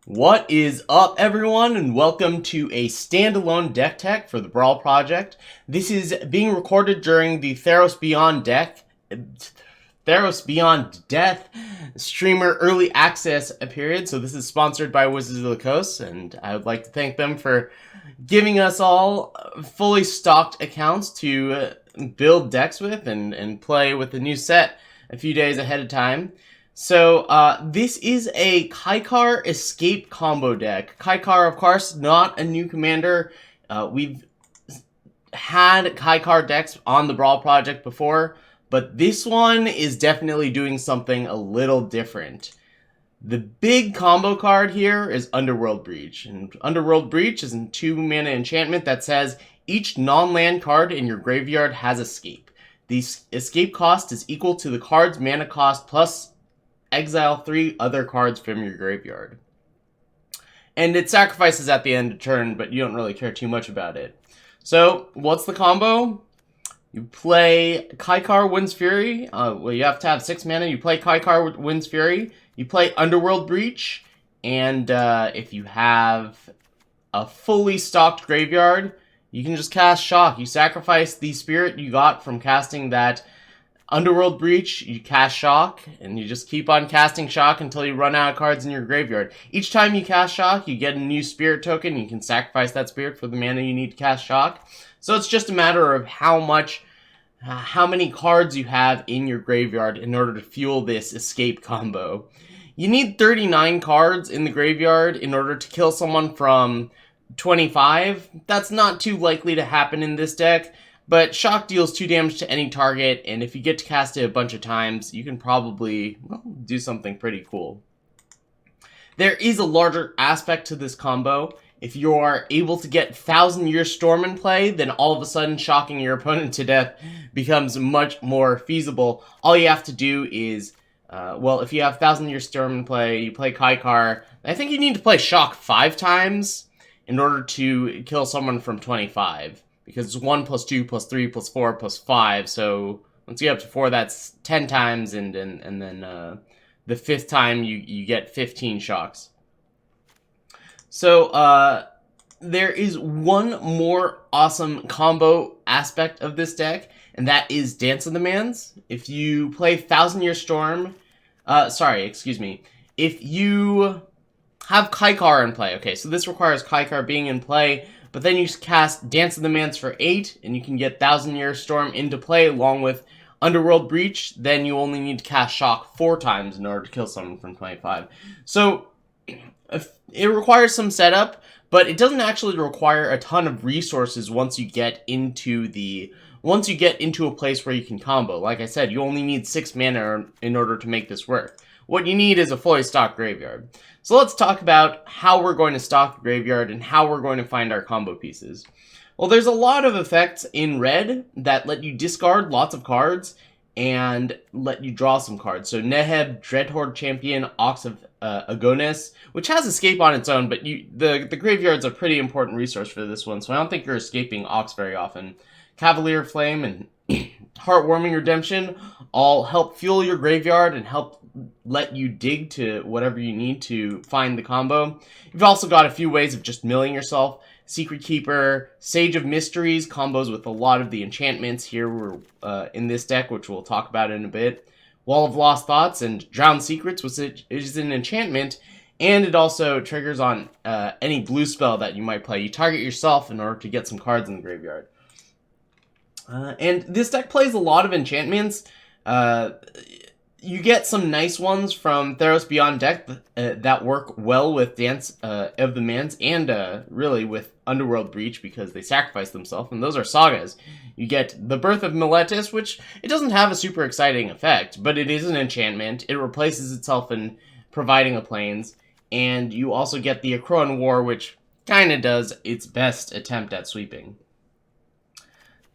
What is up, everyone, and welcome to a standalone deck tech for the Brawl Project. This is being recorded during the Theros Beyond Death streamer early access period. So this is sponsored by Wizards of the Coast, and I would like to thank them for giving us all fully stocked accounts to build decks with and play with the new set a few days ahead of time. So, this is a Kaikar Escape combo deck. Kaikar, of course, not a new commander. We've had Kaikar decks on the Brawl Project before, but this one is definitely doing something a little different. The big combo card here is Underworld Breach, and Underworld Breach is a 2-mana enchantment that says each non-land card in your graveyard has escape. The escape cost is equal to the card's mana cost plus exile 3 other cards from your graveyard. And it sacrifices at the end of turn, but you don't really care too much about it. So, what's the combo? You play Kaikar Wind's Fury. Well, you have to have 6 mana. You play Kaikar Wind's Fury. You play Underworld Breach. And if you have a fully stocked graveyard, you can just cast Shock. You sacrifice the spirit you got from casting that Underworld Breach, you cast Shock, and you just keep on casting Shock until you run out of cards in your graveyard. Each time you cast Shock, you get a new spirit token. You can sacrifice that spirit for the mana you need to cast Shock. So it's just a matter of how many cards you have in your graveyard in order to fuel this escape combo. You need 39 cards in the graveyard in order to kill someone from 25. That's not too likely to happen in this deck. But Shock deals 2 damage to any target, and if you get to cast it a bunch of times, you can probably, do something pretty cool. There is a larger aspect to this combo. If you are able to get 1000-Year Storm in play, then all of a sudden shocking your opponent to death becomes much more feasible. All you have to do is, if you have 1000-Year Storm in play, you play Kaikar. I think you need to play Shock 5 times in order to kill someone from 25. Because it's 1 plus 2 plus 3 plus 4 plus 5, so once you get up to 4, that's 10 times, and then the 5th time you get 15 shocks. So there is one more awesome combo aspect of this deck, and that is Dance of the Mans. If you play 1000-Year Storm, if you have Kaikar in play, okay, so this requires Kaikar being in play, but then you cast Dance of the Mans for 8, and you can get 1000-Year Storm into play along with Underworld Breach. Then you only need to cast Shock 4 times in order to kill someone from 25. So, it requires some setup, but it doesn't actually require a ton of resources once you get into a place where you can combo. Like I said, you only need 6 mana in order to make this work. What you need is a fully stocked graveyard. So let's talk about how we're going to stock the graveyard and how we're going to find our combo pieces. Well, there's a lot of effects in red that let you discard lots of cards and let you draw some cards. So Neheb, Dreadhorde Champion, Ox of Agonis, which has escape on its own, but the graveyard's a pretty important resource for this one, so I don't think you're escaping Ox very often. Cavalier Flame and Heartwarming Redemption all help fuel your graveyard and help let you dig to whatever you need to find the combo. You've also got a few ways of just milling yourself. Secret Keeper, Sage of Mysteries, combos with a lot of the enchantments here in this deck, which we'll talk about in a bit. Wall of Lost Thoughts and Drowned Secrets, which is an enchantment, and it also triggers on any blue spell that you might play. You target yourself in order to get some cards in the graveyard. And this deck plays a lot of enchantments. You get some nice ones from Theros Beyond Deck that work well with Dance of the Mans and really with Underworld Breach because they sacrifice themselves, and those are sagas. You get the Birth of Meletis, which it doesn't have a super exciting effect, but it is an enchantment. It replaces itself in providing a plains, and you also get the Akroan War, which kind of does its best attempt at sweeping.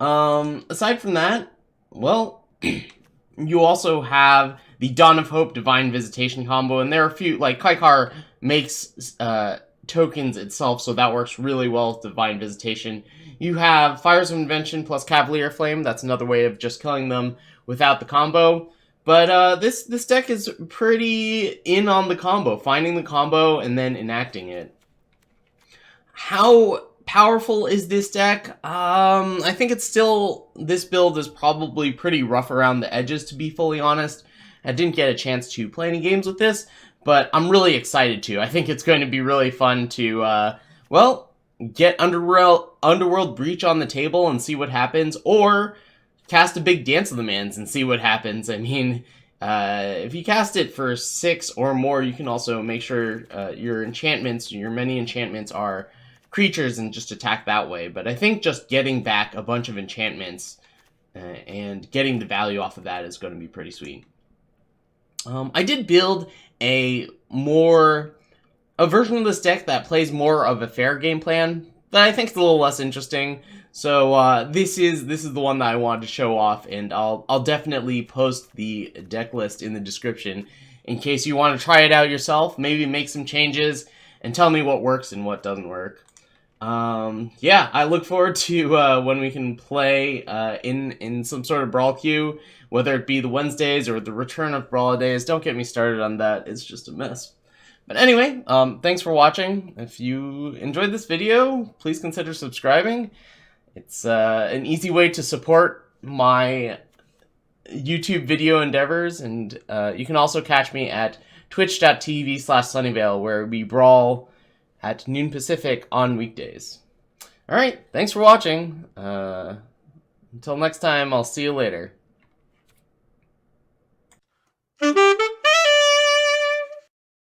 Aside from that, well, you also have the Dawn of Hope Divine Visitation combo, and there are a few, like Kaikar makes tokens itself, so that works really well with Divine Visitation. You have Fires of Invention plus Cavalier Flame, that's another way of just killing them without the combo. But this deck is pretty in on the combo, finding the combo and then enacting it. How powerful is this deck? I think it's still, this build is probably pretty rough around the edges, to be fully honest. I didn't get a chance to play any games with this, but I'm really excited to. I think it's going to be really fun to, well, get Underworld Breach on the table and see what happens, or cast a big Dance of the Mans and see what happens. I mean, if you cast it for 6 or more, you can also make sure your enchantments, your many enchantments are creatures and just attack that way. But I think just getting back a bunch of enchantments and getting the value off of that is going to be pretty sweet. I did build a version of this deck that plays more of a fair game plan that I think is a little less interesting. So this is the one that I wanted to show off, and I'll definitely post the deck list in the description in case you want to try it out yourself, maybe make some changes, and tell me what works and what doesn't work. Yeah, I look forward to when we can play in some sort of Brawl queue, whether it be the Wednesdays or the return of Brawl days. Don't get me started on that, it's just a mess. But anyway, thanks for watching. If you enjoyed this video, please consider subscribing. It's an easy way to support my YouTube video endeavors, and you can also catch me at twitch.tv/sunnyvale, where we brawl at noon Pacific on weekdays. Alright, thanks for watching. Until next time, I'll see you later.